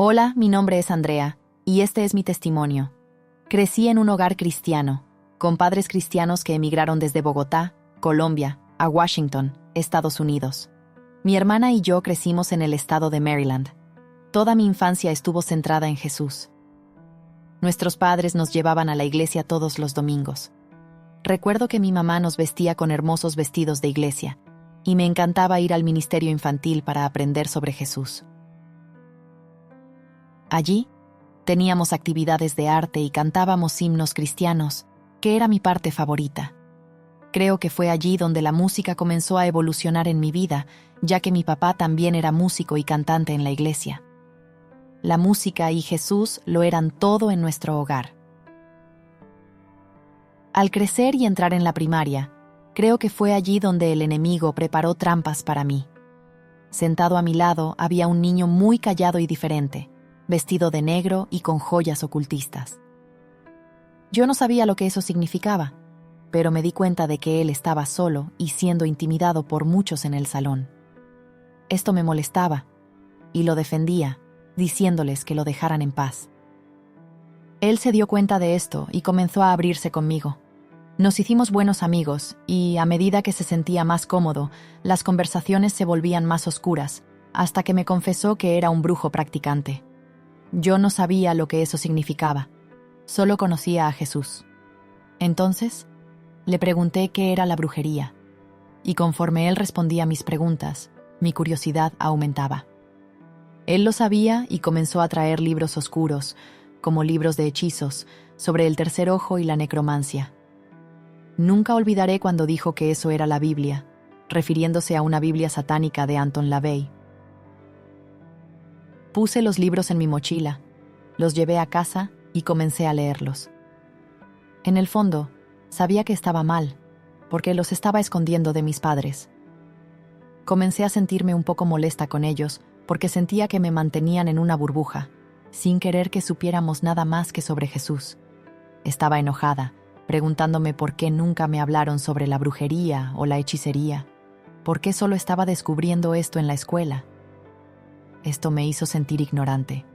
Hola, mi nombre es Andrea, y este es mi testimonio. Crecí en un hogar cristiano, con padres cristianos que emigraron desde Bogotá, Colombia, a Washington, Estados Unidos. Mi hermana y yo crecimos en el estado de Maryland. Toda mi infancia estuvo centrada en Jesús. Nuestros padres nos llevaban a la iglesia todos los domingos. Recuerdo que mi mamá nos vestía con hermosos vestidos de iglesia, y me encantaba ir al ministerio infantil para aprender sobre Jesús. Allí, teníamos actividades de arte y cantábamos himnos cristianos, que era mi parte favorita. Creo que fue allí donde la música comenzó a evolucionar en mi vida, ya que mi papá también era músico y cantante en la iglesia. La música y Jesús lo eran todo en nuestro hogar. Al crecer y entrar en la primaria, creo que fue allí donde el enemigo preparó trampas para mí. Sentado a mi lado había un niño muy callado y diferente, vestido de negro y con joyas ocultistas. Yo no sabía lo que eso significaba, pero me di cuenta de que él estaba solo y siendo intimidado por muchos en el salón. Esto me molestaba, y lo defendía, diciéndoles que lo dejaran en paz. Él se dio cuenta de esto y comenzó a abrirse conmigo. Nos hicimos buenos amigos y, a medida que se sentía más cómodo, las conversaciones se volvían más oscuras, hasta que me confesó que era un brujo practicante. Yo no sabía lo que eso significaba, solo conocía a Jesús. Entonces, le pregunté qué era la brujería, y conforme él respondía a mis preguntas, mi curiosidad aumentaba. Él lo sabía y comenzó a traer libros oscuros, como libros de hechizos, sobre el tercer ojo y la necromancia. Nunca olvidaré cuando dijo que eso era la Biblia, refiriéndose a una Biblia satánica de Anton LaVey. Puse los libros en mi mochila, los llevé a casa y comencé a leerlos. En el fondo, sabía que estaba mal, porque los estaba escondiendo de mis padres. Comencé a sentirme un poco molesta con ellos, porque sentía que me mantenían en una burbuja, sin querer que supiéramos nada más que sobre Jesús. Estaba enojada, preguntándome por qué nunca me hablaron sobre la brujería o la hechicería, por qué solo estaba descubriendo esto en la escuela. Esto me hizo sentir ignorante.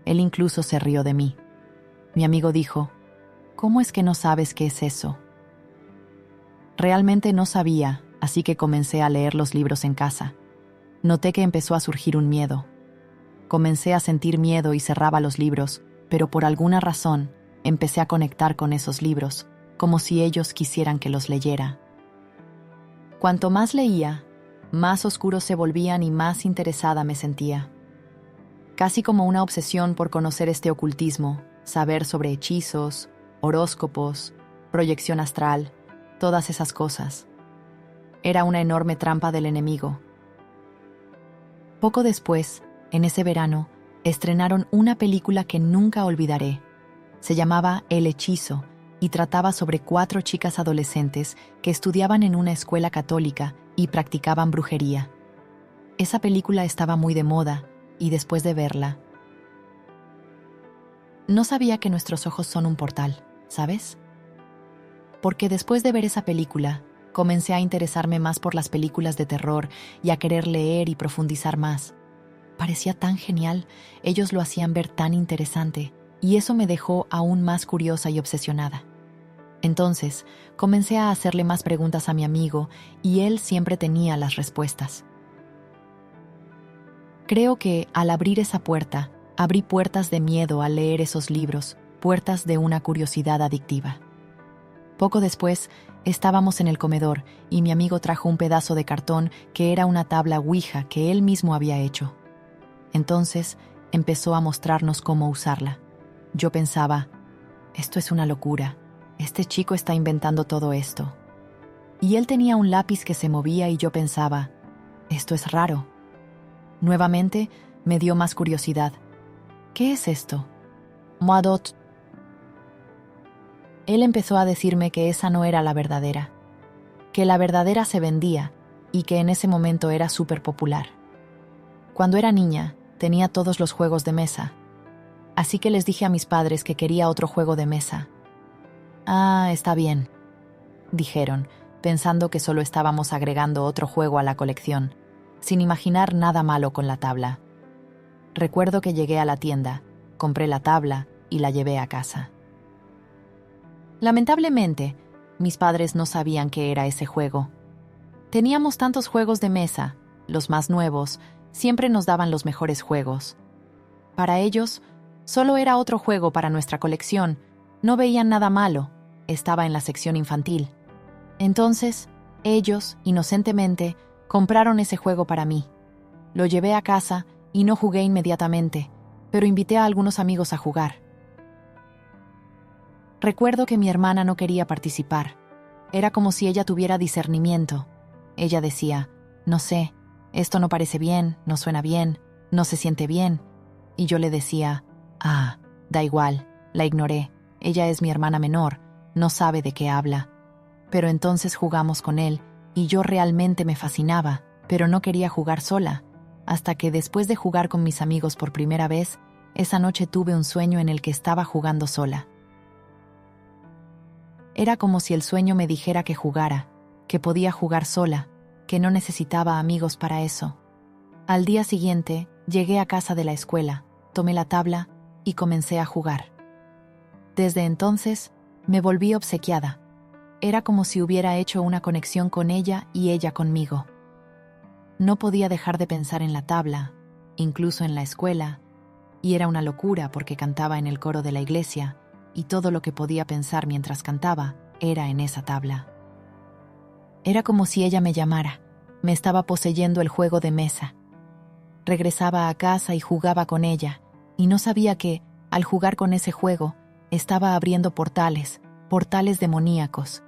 Él incluso se rió de mí. Mi amigo dijo, ¿cómo es que no sabes qué es eso? Realmente no sabía, así que comencé a leer los libros en casa. Noté que empezó a surgir un miedo. Comencé a sentir miedo y cerraba los libros, pero por alguna razón empecé a conectar con esos libros, como si ellos quisieran que los leyera. Cuanto más leía, más oscuros se volvían y más interesada me sentía. Casi como una obsesión por conocer este ocultismo, saber sobre hechizos, horóscopos, proyección astral, todas esas cosas. Era una enorme trampa del enemigo. Poco después, en ese verano, estrenaron una película que nunca olvidaré. Se llamaba El Hechizo y trataba sobre 4 chicas adolescentes que estudiaban en una escuela católica y practicaban brujería. Esa película estaba muy de moda y después de verla, no sabía que nuestros ojos son un portal, ¿sabes? Porque después de ver esa película, comencé a interesarme más por las películas de terror y a querer leer y profundizar más. Parecía tan genial, ellos lo hacían ver tan interesante, y eso me dejó aún más curiosa y obsesionada. Entonces, comencé a hacerle más preguntas a mi amigo, y él siempre tenía las respuestas. Creo que, al abrir esa puerta, abrí puertas de miedo al leer esos libros, puertas de una curiosidad adictiva. Poco después, estábamos en el comedor y mi amigo trajo un pedazo de cartón que era una tabla Ouija que él mismo había hecho. Entonces, empezó a mostrarnos cómo usarla. Yo pensaba, esto es una locura, este chico está inventando todo esto. Y él tenía un lápiz que se movía y yo pensaba, esto es raro. Nuevamente, me dio más curiosidad. ¿Qué es esto? Moadot. Él empezó a decirme que esa no era la verdadera, que la verdadera se vendía y que en ese momento era súper popular. Cuando era niña, tenía todos los juegos de mesa, así que les dije a mis padres que quería otro juego de mesa. Ah, está bien, dijeron, pensando que solo estábamos agregando otro juego a la colección, sin imaginar nada malo con la tabla. Recuerdo que llegué a la tienda, compré la tabla y la llevé a casa. Lamentablemente, mis padres no sabían qué era ese juego. Teníamos tantos juegos de mesa, los más nuevos, siempre nos daban los mejores juegos. Para ellos, solo era otro juego para nuestra colección, no veían nada malo, estaba en la sección infantil. Entonces, ellos, inocentemente, compraron ese juego para mí. Lo llevé a casa y no jugué inmediatamente, pero invité a algunos amigos a jugar. Recuerdo que mi hermana no quería participar. Era como si ella tuviera discernimiento. Ella decía, no sé, esto no parece bien, no suena bien, no se siente bien. Y yo le decía, da igual, la ignoré. Ella es mi hermana menor, no sabe de qué habla. Pero entonces jugamos con él, y yo realmente me fascinaba, pero no quería jugar sola, hasta que después de jugar con mis amigos por primera vez, esa noche tuve un sueño en el que estaba jugando sola. Era como si el sueño me dijera que jugara, que podía jugar sola, que no necesitaba amigos para eso. Al día siguiente, llegué a casa de la escuela, tomé la tabla y comencé a jugar. Desde entonces, me volví obsequiada. Era como si hubiera hecho una conexión con ella y ella conmigo. No podía dejar de pensar en la tabla, incluso en la escuela, y era una locura porque cantaba en el coro de la iglesia, y todo lo que podía pensar mientras cantaba era en esa tabla. Era como si ella me llamara, me estaba poseyendo el juego de mesa. Regresaba a casa y jugaba con ella, y no sabía que, al jugar con ese juego, estaba abriendo portales demoníacos.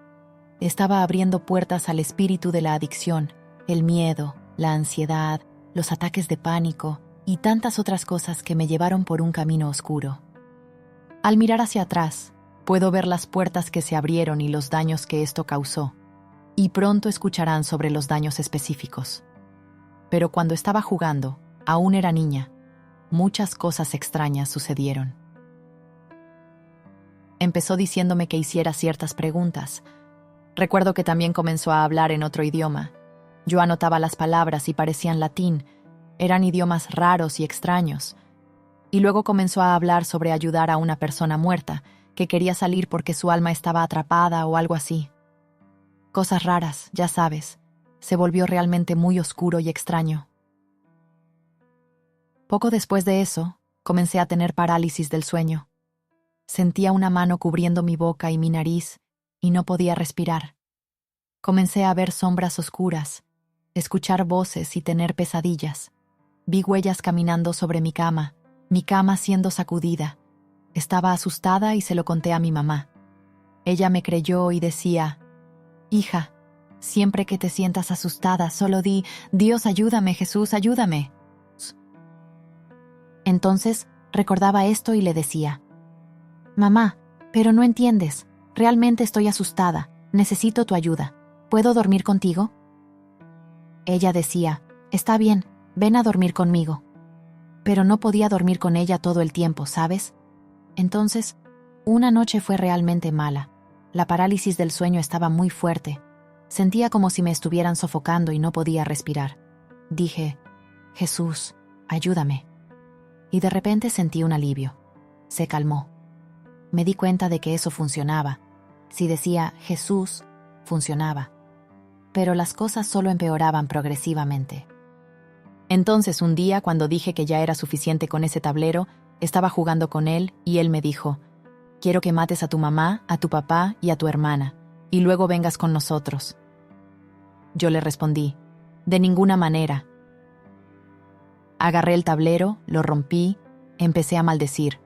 Estaba abriendo puertas al espíritu de la adicción, el miedo, la ansiedad, los ataques de pánico y tantas otras cosas que me llevaron por un camino oscuro. Al mirar hacia atrás, puedo ver las puertas que se abrieron y los daños que esto causó, y pronto escucharán sobre los daños específicos. Pero cuando estaba jugando, aún era niña, muchas cosas extrañas sucedieron. Empezó diciéndome que hiciera ciertas preguntas. Recuerdo que también comenzó a hablar en otro idioma. Yo anotaba las palabras y parecían latín, eran idiomas raros y extraños. Y luego comenzó a hablar sobre ayudar a una persona muerta, que quería salir porque su alma estaba atrapada o algo así. Cosas raras, ya sabes. Se volvió realmente muy oscuro y extraño. Poco después de eso, comencé a tener parálisis del sueño. Sentía una mano cubriendo mi boca y mi nariz, y no podía respirar. Comencé a ver sombras oscuras, escuchar voces y tener pesadillas. Vi huellas caminando sobre mi cama siendo sacudida. Estaba asustada y se lo conté a mi mamá. Ella me creyó y decía, «Hija, siempre que te sientas asustada, solo di, Dios ayúdame, Jesús ayúdame». Entonces recordaba esto y le decía, «Mamá, pero no entiendes, realmente estoy asustada, necesito tu ayuda. ¿Puedo dormir contigo?» Ella decía, «Está bien, ven a dormir conmigo». Pero no podía dormir con ella todo el tiempo, ¿sabes? Entonces, una noche fue realmente mala. La parálisis del sueño estaba muy fuerte. Sentía como si me estuvieran sofocando y no podía respirar. Dije, «Jesús, ayúdame». Y de repente sentí un alivio. Se calmó. Me di cuenta de que eso funcionaba. Si decía «Jesús», funcionaba. Pero las cosas solo empeoraban progresivamente. Entonces un día, cuando dije que ya era suficiente con ese tablero, estaba jugando con él y él me dijo, «Quiero que mates a tu mamá, a tu papá y a tu hermana, y luego vengas con nosotros». Yo le respondí, «De ninguna manera». Agarré el tablero, lo rompí, empecé a maldecir.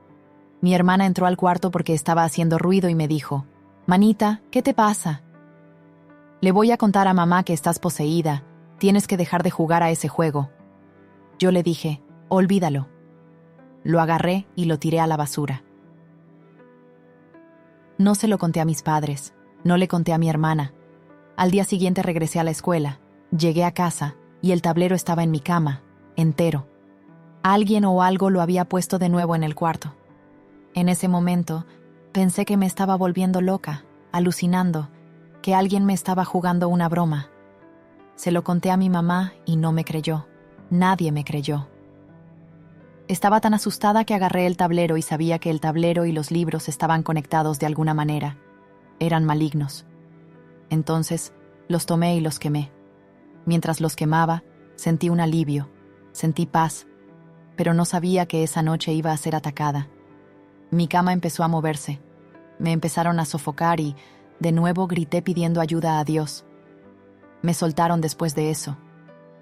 Mi hermana entró al cuarto porque estaba haciendo ruido y me dijo, «Manita, ¿qué te pasa?» «Le voy a contar a mamá que estás poseída, tienes que dejar de jugar a ese juego». Yo le dije, «Olvídalo». Lo agarré y lo tiré a la basura. No se lo conté a mis padres, no le conté a mi hermana. Al día siguiente regresé a la escuela, llegué a casa y el tablero estaba en mi cama, entero. Alguien o algo lo había puesto de nuevo en el cuarto. En ese momento, pensé que me estaba volviendo loca, alucinando, que alguien me estaba jugando una broma. Se lo conté a mi mamá y no me creyó. Nadie me creyó. Estaba tan asustada que agarré el tablero y sabía que el tablero y los libros estaban conectados de alguna manera. Eran malignos. Entonces, los tomé y los quemé. Mientras los quemaba, sentí un alivio, sentí paz, pero no sabía que esa noche iba a ser atacada. Mi cama empezó a moverse. Me empezaron a sofocar y, de nuevo, grité pidiendo ayuda a Dios. Me soltaron después de eso.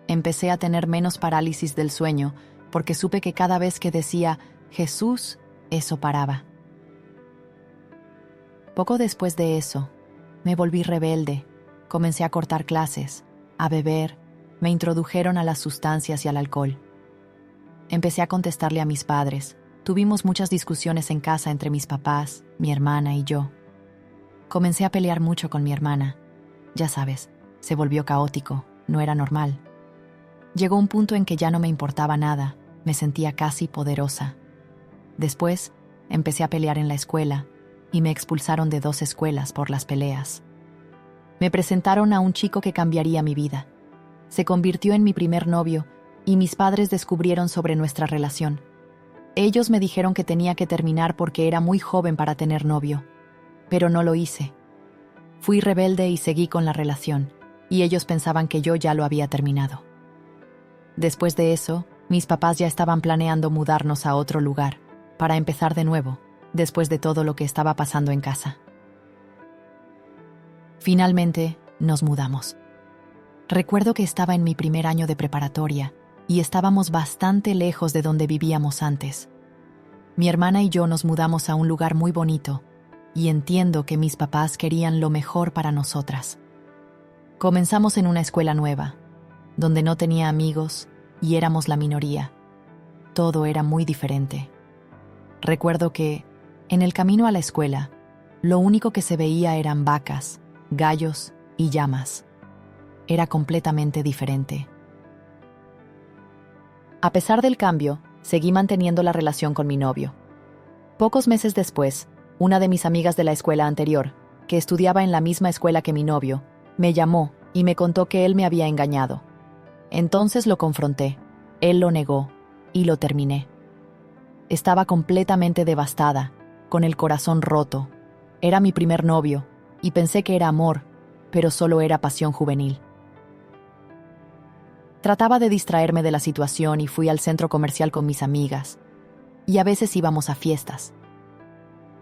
Empecé a tener menos parálisis del sueño, porque supe que cada vez que decía Jesús, eso paraba. Poco después de eso, me volví rebelde, comencé a cortar clases, a beber, me introdujeron a las sustancias y al alcohol. Empecé a contestarle a mis padres, tuvimos muchas discusiones en casa entre mis papás, mi hermana y yo. Comencé a pelear mucho con mi hermana. Ya sabes, se volvió caótico, no era normal. Llegó un punto en que ya no me importaba nada, me sentía casi poderosa. Después, empecé a pelear en la escuela y me expulsaron de 2 escuelas por las peleas. Me presentaron a un chico que cambiaría mi vida. Se convirtió en mi primer novio y mis padres descubrieron sobre nuestra relación. Ellos me dijeron que tenía que terminar porque era muy joven para tener novio, pero no lo hice. Fui rebelde y seguí con la relación, y ellos pensaban que yo ya lo había terminado. Después de eso, mis papás ya estaban planeando mudarnos a otro lugar, para empezar de nuevo, después de todo lo que estaba pasando en casa. Finalmente, nos mudamos. Recuerdo que estaba en mi primer año de preparatoria, y estábamos bastante lejos de donde vivíamos antes. Mi hermana y yo nos mudamos a un lugar muy bonito, y entiendo que mis papás querían lo mejor para nosotras. Comenzamos en una escuela nueva, donde no tenía amigos y éramos la minoría. Todo era muy diferente. Recuerdo que, en el camino a la escuela, lo único que se veía eran vacas, gallos y llamas. Era completamente diferente. A pesar del cambio, seguí manteniendo la relación con mi novio. Pocos meses después, una de mis amigas de la escuela anterior, que estudiaba en la misma escuela que mi novio, me llamó y me contó que él me había engañado. Entonces lo confronté, él lo negó y lo terminé. Estaba completamente devastada, con el corazón roto. Era mi primer novio y pensé que era amor, pero solo era pasión juvenil. Trataba de distraerme de la situación y fui al centro comercial con mis amigas, y a veces íbamos a fiestas.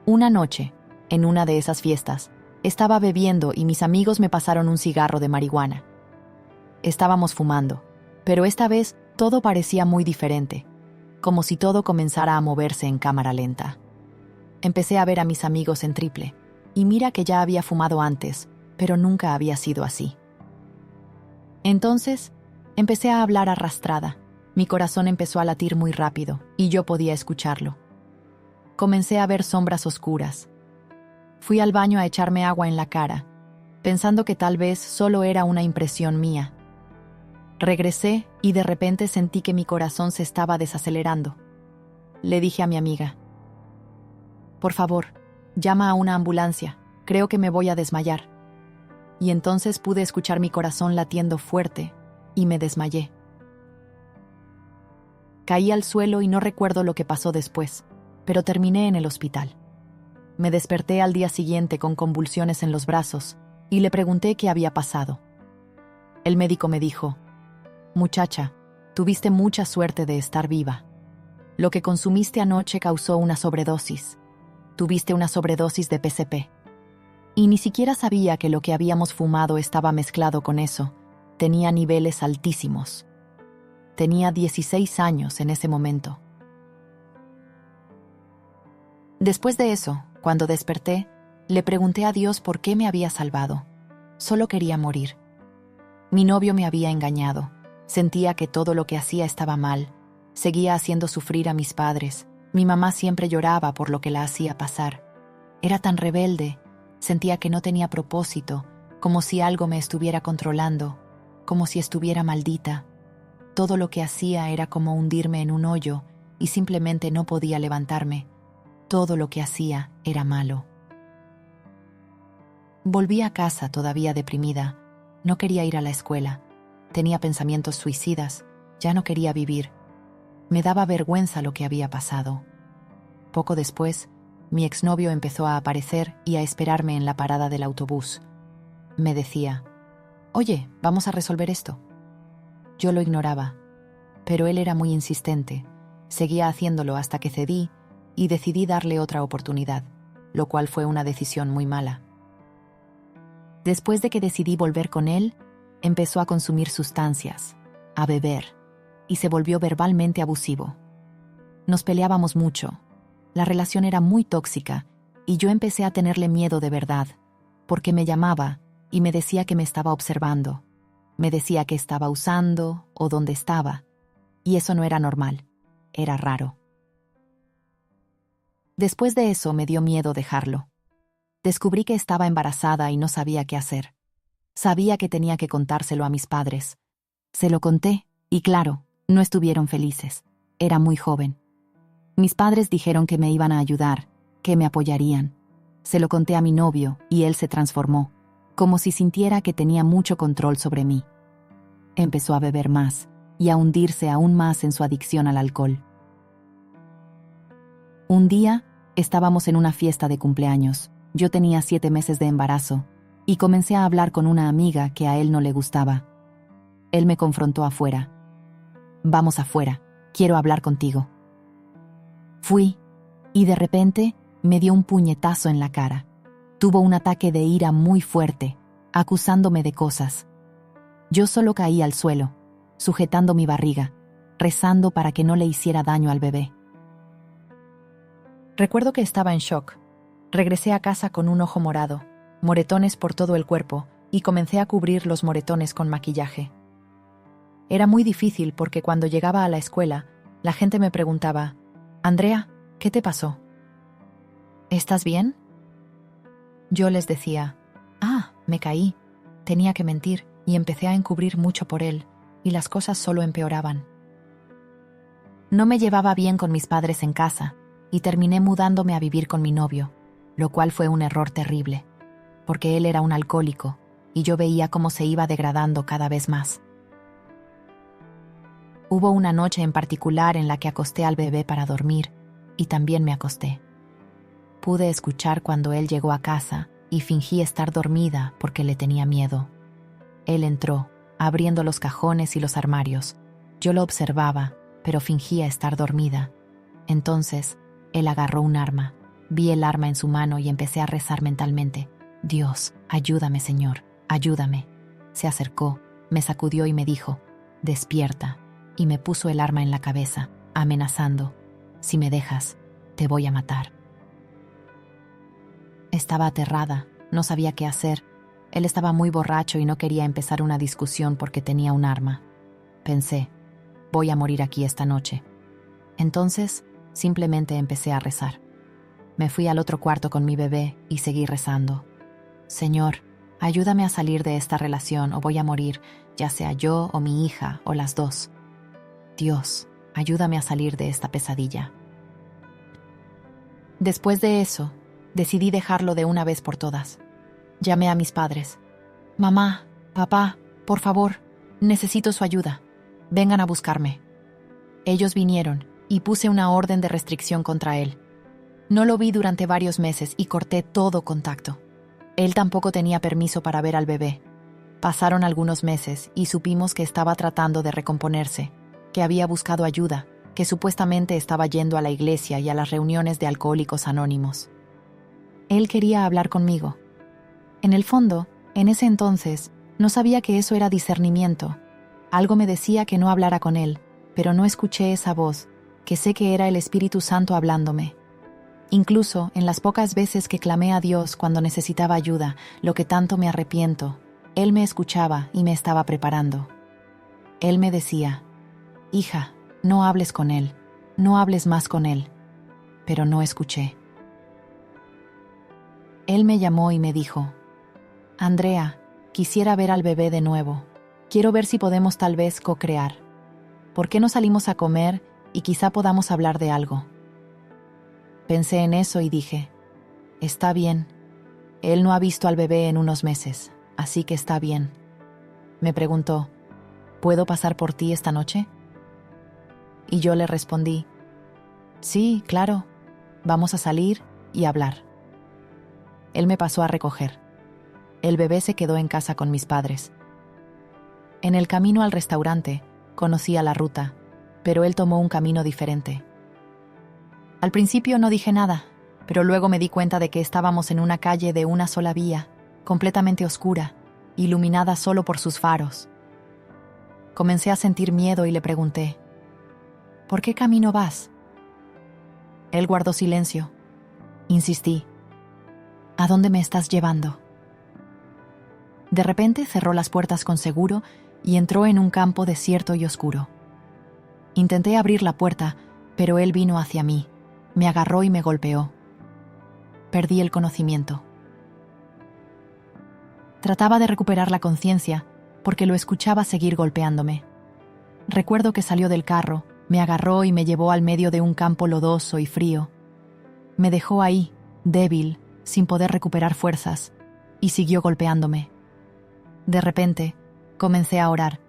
Una noche, en una de esas fiestas, estaba bebiendo y mis amigos me pasaron un cigarro de marihuana. Estábamos fumando, pero esta vez todo parecía muy diferente, como si todo comenzara a moverse en cámara lenta. Empecé a ver a mis amigos en triple, y mira que ya había fumado antes, pero nunca había sido así. Entonces, empecé a hablar arrastrada. Mi corazón empezó a latir muy rápido, y yo podía escucharlo. Comencé a ver sombras oscuras. Fui al baño a echarme agua en la cara, pensando que tal vez solo era una impresión mía. Regresé y de repente sentí que mi corazón se estaba desacelerando. Le dije a mi amiga: «Por favor, llama a una ambulancia, creo que me voy a desmayar». Y entonces pude escuchar mi corazón latiendo fuerte y me desmayé. Caí al suelo y no recuerdo lo que pasó después, pero terminé en el hospital. Me desperté al día siguiente con convulsiones en los brazos y le pregunté qué había pasado. El médico me dijo: «Muchacha, tuviste mucha suerte de estar viva. Lo que consumiste anoche causó una sobredosis. Tuviste una sobredosis de PCP. Y ni siquiera sabía que lo que habíamos fumado estaba mezclado con eso. Tenía niveles altísimos». Tenía 16 años en ese momento. Después de eso, cuando desperté, le pregunté a Dios por qué me había salvado. Solo quería morir. Mi novio me había engañado. Sentía que todo lo que hacía estaba mal. Seguía haciendo sufrir a mis padres. Mi mamá siempre lloraba por lo que la hacía pasar. Era tan rebelde. Sentía que no tenía propósito, como si algo me estuviera controlando, como si estuviera maldita. Todo lo que hacía era como hundirme en un hoyo y simplemente no podía levantarme. Todo lo que hacía era malo. Volví a casa todavía deprimida. No quería ir a la escuela. Tenía pensamientos suicidas. Ya no quería vivir. Me daba vergüenza lo que había pasado. Poco después, mi exnovio empezó a aparecer y a esperarme en la parada del autobús. Me decía, «Oye, vamos a resolver esto». Yo lo ignoraba, pero él era muy insistente. Seguía haciéndolo hasta que cedí y decidí darle otra oportunidad, lo cual fue una decisión muy mala. Después de que decidí volver con él, empezó a consumir sustancias, a beber, y se volvió verbalmente abusivo. Nos peleábamos mucho. La relación era muy tóxica y yo empecé a tenerle miedo de verdad, porque me llamaba y me decía que me estaba observando. Me decía que estaba usando o dónde estaba, y eso no era normal, era raro. Después de eso me dio miedo dejarlo. Descubrí que estaba embarazada y no sabía qué hacer. Sabía que tenía que contárselo a mis padres. Se lo conté, y claro, no estuvieron felices. Era muy joven. Mis padres dijeron que me iban a ayudar, que me apoyarían. Se lo conté a mi novio y él se transformó, como si sintiera que tenía mucho control sobre mí. Empezó a beber más y a hundirse aún más en su adicción al alcohol. Un día, estábamos en una fiesta de cumpleaños. Yo tenía 7 meses de embarazo y comencé a hablar con una amiga que a él no le gustaba. Él me confrontó afuera. «Vamos afuera, quiero hablar contigo». Fui, y de repente me dio un puñetazo en la cara. Tuvo un ataque de ira muy fuerte, acusándome de cosas. Yo solo caí al suelo, sujetando mi barriga, rezando para que no le hiciera daño al bebé. Recuerdo que estaba en shock. Regresé a casa con un ojo morado, moretones por todo el cuerpo, y comencé a cubrir los moretones con maquillaje. Era muy difícil porque cuando llegaba a la escuela, la gente me preguntaba, «Andrea, ¿qué te pasó? ¿Estás bien?» Yo les decía, me caí, tenía que mentir, y empecé a encubrir mucho por él, y las cosas solo empeoraban. No me llevaba bien con mis padres en casa, y terminé mudándome a vivir con mi novio, lo cual fue un error terrible, porque él era un alcohólico, y yo veía cómo se iba degradando cada vez más. Hubo una noche en particular en la que acosté al bebé para dormir, y también me acosté. Pude escuchar cuando él llegó a casa y fingí estar dormida porque le tenía miedo. Él entró, abriendo los cajones y los armarios. Yo lo observaba, pero fingía estar dormida. Entonces, él agarró un arma. Vi el arma en su mano y empecé a rezar mentalmente. «Dios, ayúdame, Señor, ayúdame». Se acercó, me sacudió y me dijo, «Despierta», y me puso el arma en la cabeza, amenazando, «Si me dejas, te voy a matar». Estaba aterrada, no sabía qué hacer. Él estaba muy borracho y no quería empezar una discusión porque tenía un arma. Pensé, voy a morir aquí esta noche. Entonces, simplemente empecé a rezar. Me fui al otro cuarto con mi bebé y seguí rezando. «Señor, ayúdame a salir de esta relación o voy a morir, ya sea yo o mi hija o las dos. Dios, ayúdame a salir de esta pesadilla». Después de eso, decidí dejarlo de una vez por todas. Llamé a mis padres. «Mamá, papá, por favor, necesito su ayuda. Vengan a buscarme». Ellos vinieron y puse una orden de restricción contra él. No lo vi durante varios meses y corté todo contacto. Él tampoco tenía permiso para ver al bebé. Pasaron algunos meses y supimos que estaba tratando de recomponerse, que había buscado ayuda, que supuestamente estaba yendo a la iglesia y a las reuniones de Alcohólicos Anónimos. Él quería hablar conmigo. En el fondo, en ese entonces, no sabía que eso era discernimiento. Algo me decía que no hablara con él, pero no escuché esa voz, que sé que era el Espíritu Santo hablándome. Incluso en las pocas veces que clamé a Dios cuando necesitaba ayuda, lo que tanto me arrepiento, Él me escuchaba y me estaba preparando. Él me decía, «Hija, no hables con él, no hables más con él». Pero no escuché. Él me llamó y me dijo, «Andrea, quisiera ver al bebé de nuevo. Quiero ver si podemos tal vez co-crear. ¿Por qué no salimos a comer y quizá podamos hablar de algo?» Pensé en eso y dije, «Está bien. Él no ha visto al bebé en unos meses, así que está bien». Me preguntó, «¿Puedo pasar por ti esta noche?». y yo le respondí, sí, claro, vamos a salir y hablar. Él me pasó a recoger. El bebé se quedó en casa con mis padres. En el camino al restaurante, conocía la ruta, pero él tomó un camino diferente. Al principio no dije nada, pero luego me di cuenta de que estábamos en una calle de una sola vía, completamente oscura, iluminada solo por sus faros. Comencé a sentir miedo y le pregunté, ¿por qué camino vas? Él guardó silencio. Insistí, ¿a dónde me estás llevando? De repente cerró las puertas con seguro y entró en un campo desierto y oscuro. Intenté abrir la puerta, pero él vino hacia mí, me agarró y me golpeó. Perdí el conocimiento. Trataba de recuperar la conciencia porque lo escuchaba seguir golpeándome. Recuerdo que salió del carro, me agarró y me llevó al medio de un campo lodoso y frío. Me dejó ahí, débil, sin poder recuperar fuerzas, y siguió golpeándome. De repente, comencé a orar,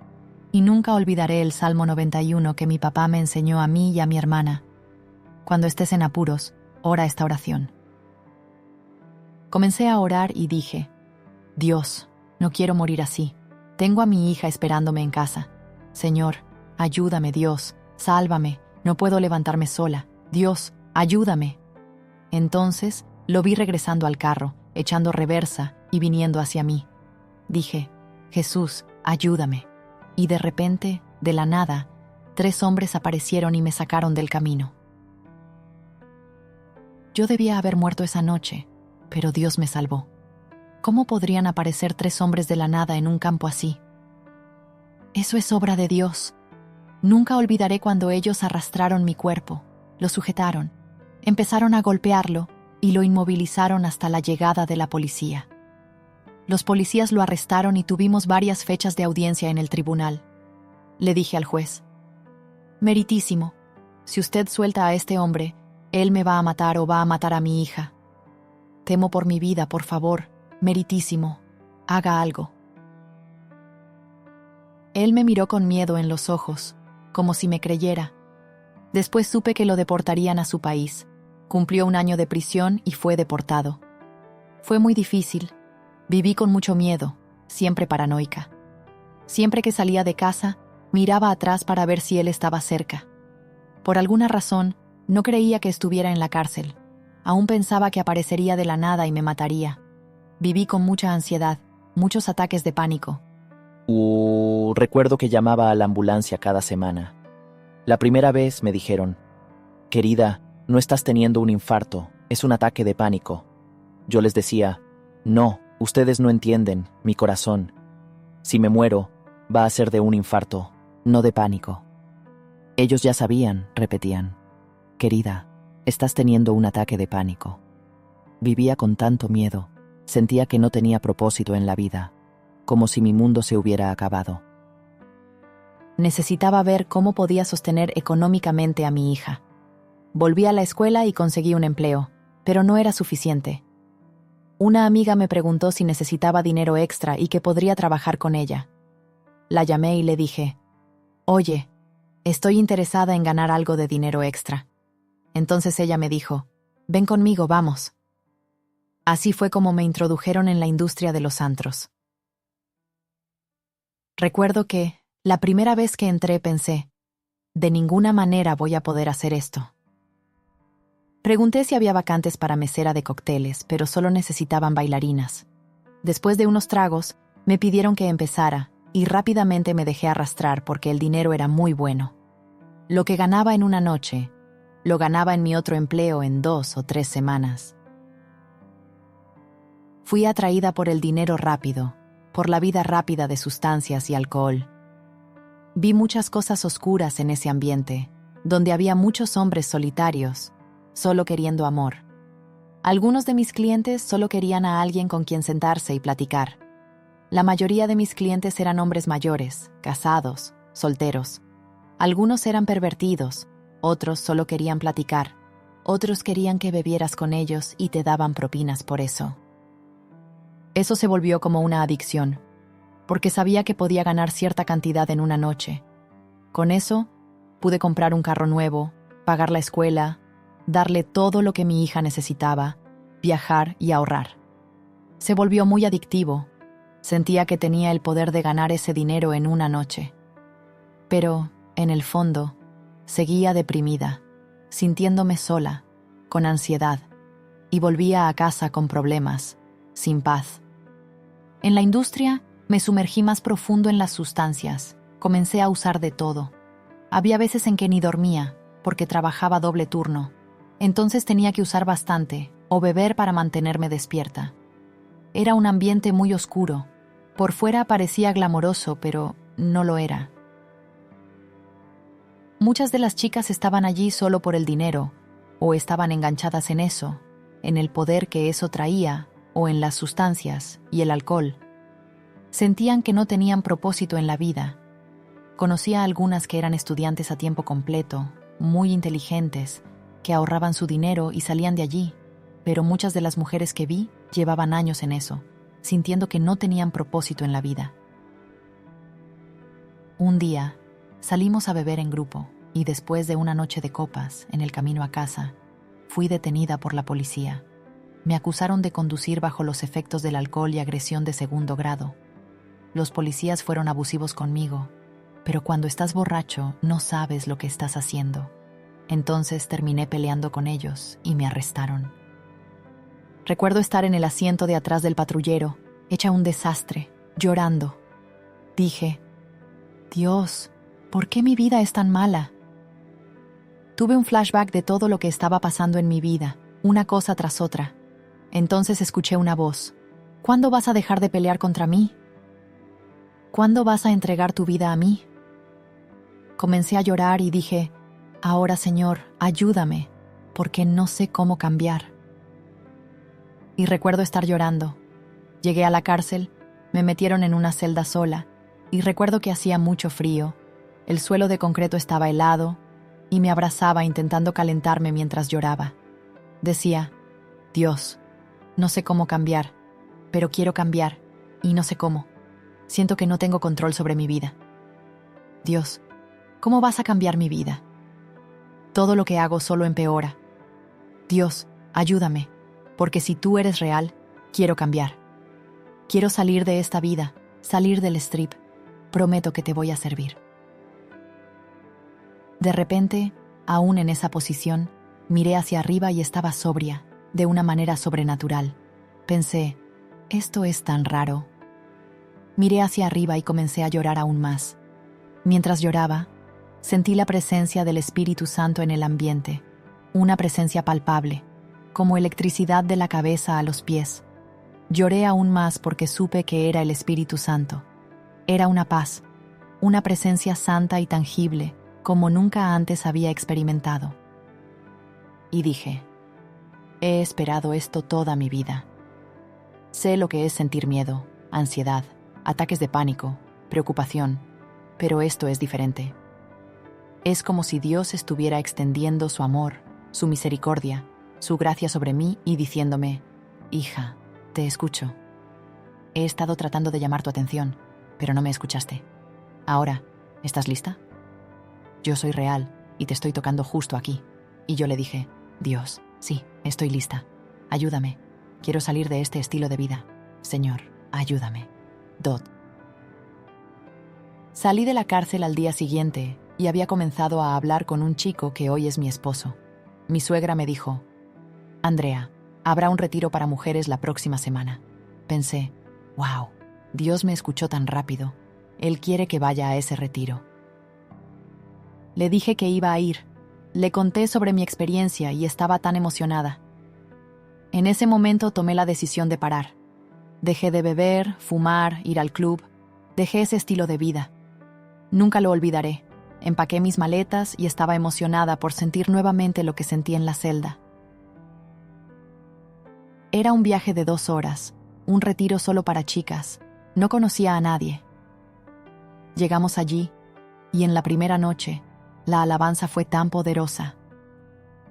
y nunca olvidaré el Salmo 91 que mi papá me enseñó a mí y a mi hermana. Cuando estés en apuros, ora esta oración. Comencé a orar y dije, Dios, no quiero morir así. Tengo a mi hija esperándome en casa. Señor, ayúdame, Dios, sálvame, no puedo levantarme sola. Dios, ayúdame. Entonces, lo vi regresando al carro, echando reversa y viniendo hacia mí. Dije, Jesús, ayúdame. Y de repente, de la nada, 3 hombres aparecieron y me sacaron del camino. Yo debía haber muerto esa noche, pero Dios me salvó. ¿Cómo podrían aparecer 3 hombres de la nada en un campo así? Eso es obra de Dios. Nunca olvidaré cuando ellos arrastraron mi cuerpo, lo sujetaron, empezaron a golpearlo y lo inmovilizaron hasta la llegada de la policía. Los policías lo arrestaron y tuvimos varias fechas de audiencia en el tribunal. Le dije al juez, Meritísimo, si usted suelta a este hombre, él me va a matar o va a matar a mi hija. Temo por mi vida, por favor, Meritísimo, haga algo. Él me miró con miedo en los ojos, como si me creyera. Después supe que lo deportarían a su país. Cumplió 1 año de prisión y fue deportado. Fue muy difícil. Viví con mucho miedo, siempre paranoica. Siempre que salía de casa, miraba atrás para ver si él estaba cerca. Por alguna razón, no creía que estuviera en la cárcel. Aún pensaba que aparecería de la nada y me mataría. Viví con mucha ansiedad, muchos ataques de pánico. Recuerdo que llamaba a la ambulancia cada semana. La primera vez me dijeron, querida, no estás teniendo un infarto, es un ataque de pánico. Yo les decía, no, ustedes no entienden, mi corazón. Si me muero, va a ser de un infarto, no de pánico. Ellos ya sabían, repetían, querida, estás teniendo un ataque de pánico. Vivía con tanto miedo, sentía que no tenía propósito en la vida, como si mi mundo se hubiera acabado. Necesitaba ver cómo podía sostener económicamente a mi hija. Volví a la escuela y conseguí un empleo, pero no era suficiente. Una amiga me preguntó si necesitaba dinero extra y que podría trabajar con ella. La llamé y le dije, oye, estoy interesada en ganar algo de dinero extra. Entonces ella me dijo, ven conmigo, vamos. Así fue como me introdujeron en la industria de los antros. Recuerdo que, la primera vez que entré pensé, de ninguna manera voy a poder hacer esto. Pregunté si había vacantes para mesera de cócteles, pero solo necesitaban bailarinas. Después de unos tragos, me pidieron que empezara, y rápidamente me dejé arrastrar porque el dinero era muy bueno. Lo que ganaba en una noche, lo ganaba en mi otro empleo en 2 o 3 semanas. Fui atraída por el dinero rápido, por la vida rápida de sustancias y alcohol. Vi muchas cosas oscuras en ese ambiente, donde había muchos hombres solitarios, solo queriendo amor. Algunos de mis clientes solo querían a alguien con quien sentarse y platicar. La mayoría de mis clientes eran hombres mayores, casados, solteros. Algunos eran pervertidos, otros solo querían platicar, otros querían que bebieras con ellos y te daban propinas por eso. Eso se volvió como una adicción, porque sabía que podía ganar cierta cantidad en una noche. Con eso, Pude comprar un carro nuevo, pagar la escuela, darle todo lo que mi hija necesitaba, viajar y ahorrar. Se volvió muy adictivo. Sentía que tenía el poder de ganar ese dinero en una noche. Pero, en el fondo, seguía deprimida, sintiéndome sola, con ansiedad, y volvía a casa con problemas, sin paz. En la industria, me sumergí más profundo en las sustancias. Comencé a usar de todo. Había veces en que ni dormía, porque trabajaba doble turno. Entonces tenía que usar bastante, o beber para mantenerme despierta. Era un ambiente muy oscuro. Por fuera parecía glamoroso, pero no lo era. Muchas de las chicas estaban allí solo por el dinero, o estaban enganchadas en eso, en el poder que eso traía, o en las sustancias y el alcohol. Sentían que no tenían propósito en la vida. Conocí a algunas que eran estudiantes a tiempo completo, muy inteligentes, que ahorraban su dinero y salían de allí, pero muchas de las mujeres que vi llevaban años en eso, sintiendo que no tenían propósito en la vida. Un día, salimos a beber en grupo y después de una noche de copas, en el camino a casa, fui detenida por la policía. Me acusaron de conducir bajo los efectos del alcohol y agresión de segundo grado. Los policías fueron abusivos conmigo, pero cuando estás borracho no sabes lo que estás haciendo. Entonces terminé peleando con ellos y me arrestaron. Recuerdo estar en el asiento de atrás del patrullero, hecha un desastre, llorando. Dije, Dios, ¿por qué mi vida es tan mala? Tuve un flashback de todo lo que estaba pasando en mi vida, una cosa tras otra. Entonces escuché una voz. ¿Cuándo vas a dejar de pelear contra mí? ¿Cuándo vas a entregar tu vida a mí? Comencé a llorar y dije, ahora, Señor, ayúdame, porque no sé cómo cambiar. Y recuerdo estar llorando. Llegué a la cárcel, me metieron en una celda sola, y recuerdo que hacía mucho frío, el suelo de concreto estaba helado, y me abrazaba intentando calentarme mientras lloraba. Decía, Dios, no sé cómo cambiar, pero quiero cambiar, y no sé cómo. Siento que no tengo control sobre mi vida. Dios, ¿cómo vas a cambiar mi vida? Todo lo que hago solo empeora. Dios, ayúdame, porque si tú eres real, quiero cambiar. Quiero salir de esta vida, salir del strip. Prometo que te voy a servir. De repente, aún en esa posición, miré hacia arriba y estaba sobria, de una manera sobrenatural. Pensé, esto es tan raro. Miré hacia arriba y comencé a llorar aún más. Mientras lloraba, sentí la presencia del Espíritu Santo en el ambiente, una presencia palpable, como electricidad de la cabeza a los pies. Lloré aún más porque supe que era el Espíritu Santo. Era una paz, una presencia santa y tangible, como nunca antes había experimentado. Y dije, he esperado esto toda mi vida. Sé lo que es sentir miedo, ansiedad, ataques de pánico, preocupación, pero esto es diferente. Es como si Dios estuviera extendiendo su amor, su misericordia, su gracia sobre mí y diciéndome, hija, te escucho. He estado tratando de llamar tu atención, pero no me escuchaste. Ahora, ¿estás lista? Yo soy real y te estoy tocando justo aquí. Y yo le dije, Dios, sí, estoy lista. Ayúdame. Quiero salir de este estilo de vida. Señor, ayúdame. Dot. Salí de la cárcel al día siguiente y había comenzado a hablar con un chico que hoy es mi esposo. Mi suegra me dijo, Andrea, habrá un retiro para mujeres la próxima semana. Pensé, wow, Dios me escuchó tan rápido. Él quiere que vaya a ese retiro. Le dije que iba a ir. Le conté sobre mi experiencia y estaba tan emocionada. En ese momento tomé la decisión de parar. Dejé de beber, fumar, ir al club. Dejé ese estilo de vida. Nunca lo olvidaré. Empaqué mis maletas y estaba emocionada por sentir nuevamente lo que sentí en la celda. Era un viaje de 2 horas, un retiro solo para chicas. No conocía a nadie. Llegamos allí, y en la primera noche, la alabanza fue tan poderosa.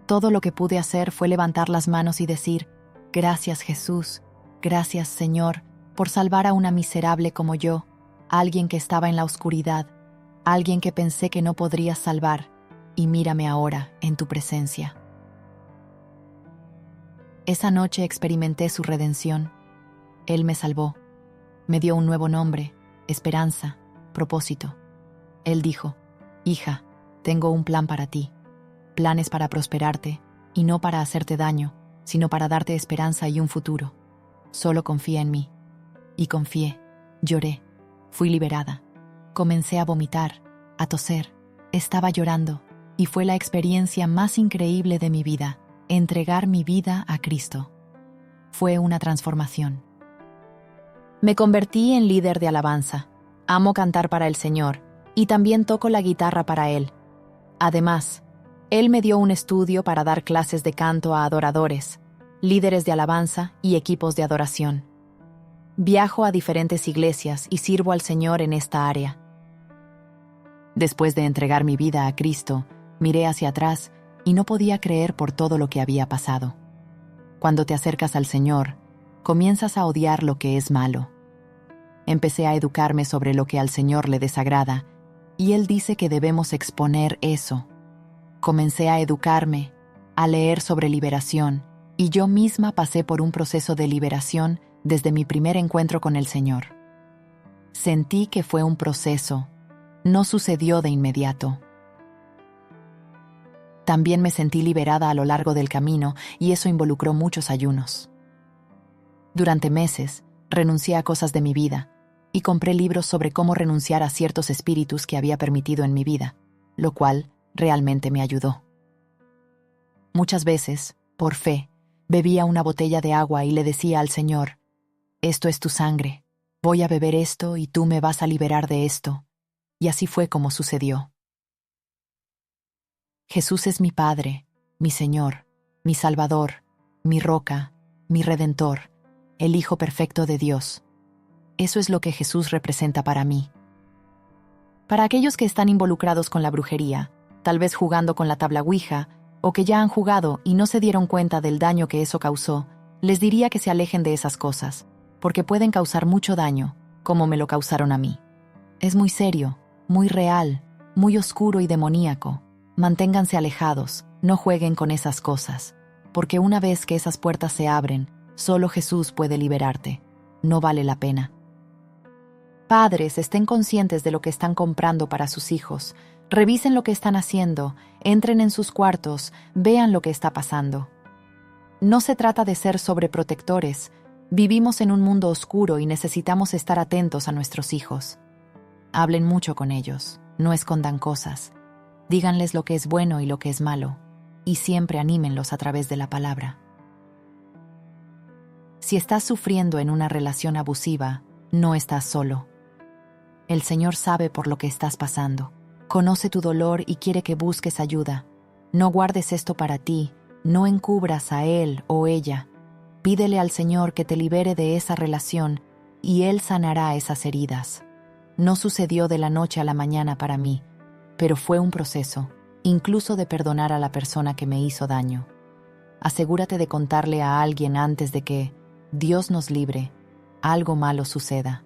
Todo lo que pude hacer fue levantar las manos y decir, gracias Jesús, gracias Señor, por salvar a una miserable como yo, alguien que estaba en la oscuridad, alguien que pensé que no podría salvar, y mírame ahora en tu presencia. Esa noche experimenté su redención. Él me salvó. Me dio un nuevo nombre, esperanza, propósito. Él dijo: hija, tengo un plan para ti. Planes para prosperarte, y no para hacerte daño, sino para darte esperanza y un futuro. Solo confía en mí. Y confié, lloré, fui liberada. Comencé a vomitar, a toser, estaba llorando, y fue la experiencia más increíble de mi vida, entregar mi vida a Cristo. Fue una transformación. Me convertí en líder de alabanza. Amo cantar para el Señor, y también toco la guitarra para Él. Además, Él me dio un estudio para dar clases de canto a adoradores, líderes de alabanza y equipos de adoración. Viajo a diferentes iglesias y sirvo al Señor en esta área. Después de entregar mi vida a Cristo, miré hacia atrás y no podía creer por todo lo que había pasado. Cuando te acercas al Señor, comienzas a odiar lo que es malo. Empecé a educarme sobre lo que al Señor le desagrada, y Él dice que debemos exponer eso. Comencé a educarme, a leer sobre liberación, y yo misma pasé por un proceso de liberación desde mi primer encuentro con el Señor. Sentí que fue un proceso, no sucedió de inmediato. También me sentí liberada a lo largo del camino, y eso involucró muchos ayunos. Durante meses, renuncié a cosas de mi vida, y compré libros sobre cómo renunciar a ciertos espíritus que había permitido en mi vida, lo cual realmente me ayudó. Muchas veces, por fe, bebía una botella de agua y le decía al Señor: esto es tu sangre, voy a beber esto y tú me vas a liberar de esto. Y así fue como sucedió. Jesús es mi Padre, mi Señor, mi Salvador, mi roca, mi Redentor, el Hijo perfecto de Dios. Eso es lo que Jesús representa para mí. Para aquellos que están involucrados con la brujería, tal vez jugando con la tabla Ouija, o que ya han jugado y no se dieron cuenta del daño que eso causó, les diría que se alejen de esas cosas, porque pueden causar mucho daño, como me lo causaron a mí. Es muy serio, muy real, muy oscuro y demoníaco. Manténganse alejados, no jueguen con esas cosas, porque una vez que esas puertas se abren, solo Jesús puede liberarte. No vale la pena. Padres, estén conscientes de lo que están comprando para sus hijos. Revisen lo que están haciendo, entren en sus cuartos, vean lo que está pasando. No se trata de ser sobreprotectores. Vivimos en un mundo oscuro y necesitamos estar atentos a nuestros hijos. Hablen mucho con ellos, no escondan cosas. Díganles lo que es bueno y lo que es malo, y siempre anímenlos a través de la palabra. Si estás sufriendo en una relación abusiva, no estás solo. El Señor sabe por lo que estás pasando. Conoce tu dolor y quiere que busques ayuda. No guardes esto para ti, no encubras a él o ella. Pídele al Señor que te libere de esa relación y Él sanará esas heridas. No sucedió de la noche a la mañana para mí, pero fue un proceso, incluso de perdonar a la persona que me hizo daño. Asegúrate de contarle a alguien antes de que, Dios nos libre, algo malo suceda.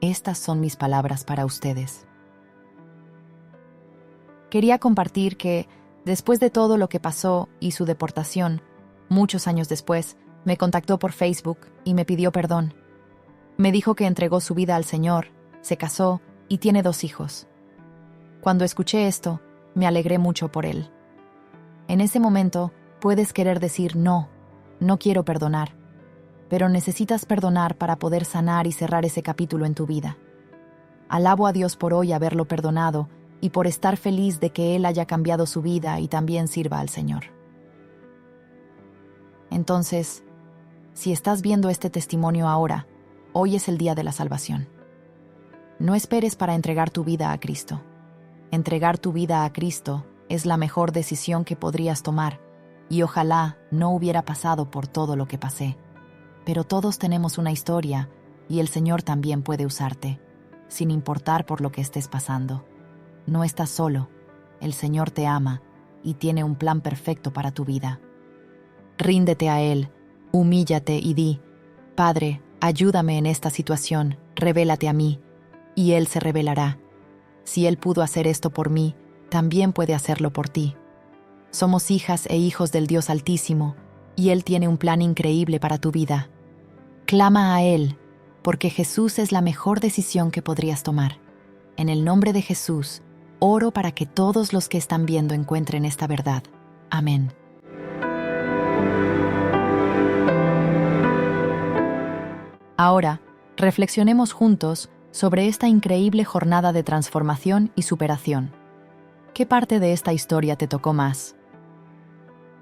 Estas son mis palabras para ustedes. Quería compartir que, después de todo lo que pasó y su deportación, muchos años después, me contactó por Facebook y me pidió perdón. Me dijo que entregó su vida al Señor, se casó y tiene 2 hijos. Cuando escuché esto, me alegré mucho por él. En ese momento, puedes querer decir no quiero perdonar, pero necesitas perdonar para poder sanar y cerrar ese capítulo en tu vida. Alabo a Dios por hoy haberlo perdonado y por estar feliz de que Él haya cambiado su vida y también sirva al Señor. Entonces, si estás viendo este testimonio ahora, hoy es el día de la salvación. No esperes para entregar tu vida a Cristo. Entregar tu vida a Cristo es la mejor decisión que podrías tomar, y ojalá no hubiera pasado por todo lo que pasé. Pero todos tenemos una historia, y el Señor también puede usarte, sin importar por lo que estés pasando. No estás solo, el Señor te ama, y tiene un plan perfecto para tu vida. Ríndete a Él, humíllate y di, Padre, ayúdame en esta situación, revélate a mí, y Él se revelará. Si Él pudo hacer esto por mí, también puede hacerlo por ti. Somos hijas e hijos del Dios Altísimo, y Él tiene un plan increíble para tu vida. Clama a Él, porque Jesús es la mejor decisión que podrías tomar. En el nombre de Jesús, oro para que todos los que están viendo encuentren esta verdad. Amén. Ahora, reflexionemos juntos sobre esta increíble jornada de transformación y superación. ¿Qué parte de esta historia te tocó más?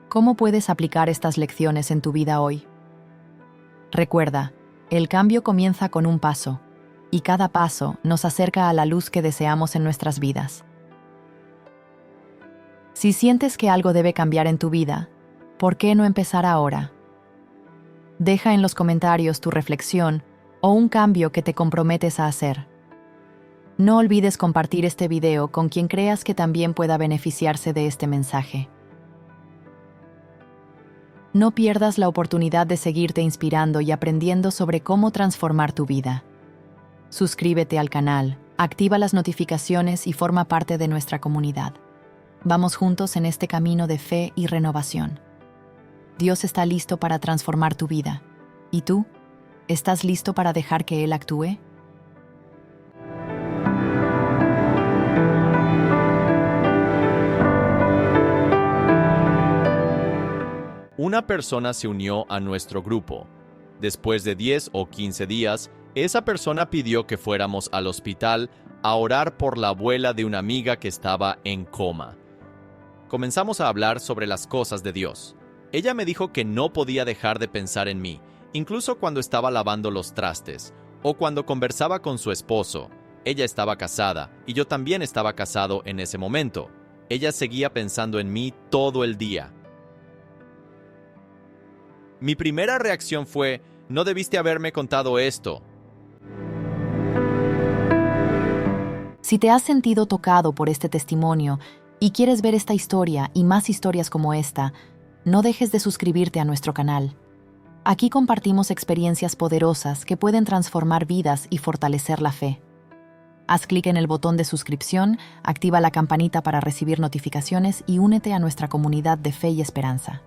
¿Cómo puedes aplicar estas lecciones en tu vida hoy? Recuerda, el cambio comienza con un paso, y cada paso nos acerca a la luz que deseamos en nuestras vidas. Si sientes que algo debe cambiar en tu vida, ¿por qué no empezar ahora? Deja en los comentarios tu reflexión o un cambio que te comprometes a hacer. No olvides compartir este video con quien creas que también pueda beneficiarse de este mensaje. No pierdas la oportunidad de seguirte inspirando y aprendiendo sobre cómo transformar tu vida. Suscríbete al canal, activa las notificaciones y forma parte de nuestra comunidad. Vamos juntos en este camino de fe y renovación. Dios está listo para transformar tu vida. ¿Y tú? ¿Estás listo para dejar que Él actúe? Una persona se unió a nuestro grupo. Después de 10 o 15 días, esa persona pidió que fuéramos al hospital a orar por la abuela de una amiga que estaba en coma. Comenzamos a hablar sobre las cosas de Dios. Ella me dijo que no podía dejar de pensar en mí, incluso cuando estaba lavando los trastes, o cuando conversaba con su esposo. Ella estaba casada, y yo también estaba casado en ese momento. Ella seguía pensando en mí todo el día. Mi primera reacción fue, no debiste haberme contado esto. Si te has sentido tocado por este testimonio y quieres ver esta historia y más historias como esta, no dejes de suscribirte a nuestro canal. Aquí compartimos experiencias poderosas que pueden transformar vidas y fortalecer la fe. Haz clic en el botón de suscripción, activa la campanita para recibir notificaciones y únete a nuestra comunidad de fe y esperanza.